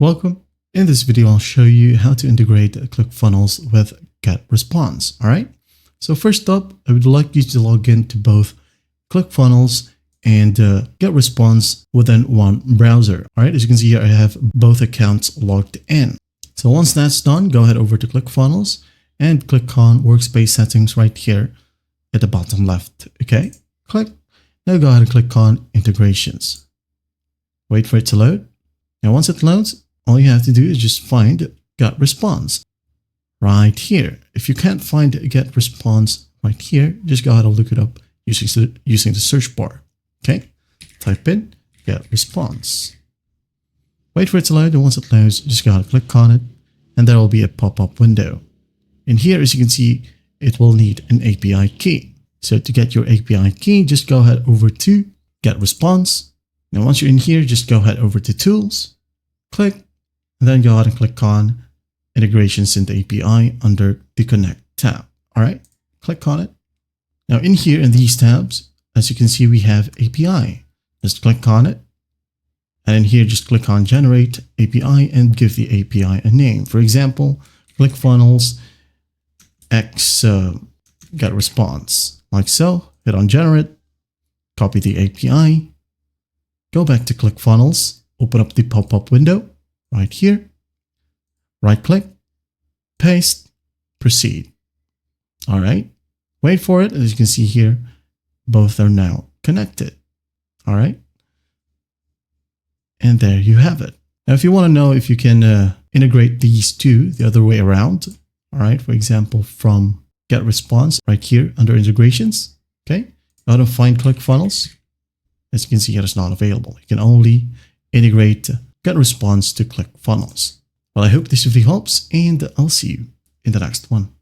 Welcome. In this video, I'll show you how to integrate ClickFunnels with GetResponse. All right. So first up, I would like you to log in to both ClickFunnels and GetResponse within one browser. All right. As you can see here, I have both accounts logged in. So once that's done, go ahead over to ClickFunnels and click on Workspace Settings right here at the bottom left. Okay. Click. Now go ahead and click on Integrations. Wait for it to load. Now once it loads, all you have to do is just find GetResponse right here. If you can't find GetResponse right here, just go ahead and look it up using the search bar. Okay, type in GetResponse. Wait for it to load, and once it loads, just go ahead and click on it, and there will be a pop-up window. In here, as you can see, it will need an API key. So to get your API key, just go ahead over to GetResponse. Now once you're in here, just go ahead over to Tools, click, and then go ahead and click on Integrations in the API under the Connect tab. All right, click on it. Now in here in these tabs, as you can see, we have API. Just click on it. And in here, just click on Generate API and give the API a name. For example, ClickFunnels X GetResponse. Like so, hit on Generate, copy the API, go back to ClickFunnels, open up the pop-up window right here, right-click, paste, proceed. All right, wait for it. As you can see here, both are now connected. All right, and there you have it. Now, if you want to know if you can integrate these two the other way around, all right, for example, from GetResponse right here under Integrations, okay, go ahead and find ClickFunnels. As you can see, it is not available. You can only integrate GetResponse to ClickFunnels. Well, I hope this video helps, and I'll see you in the next one.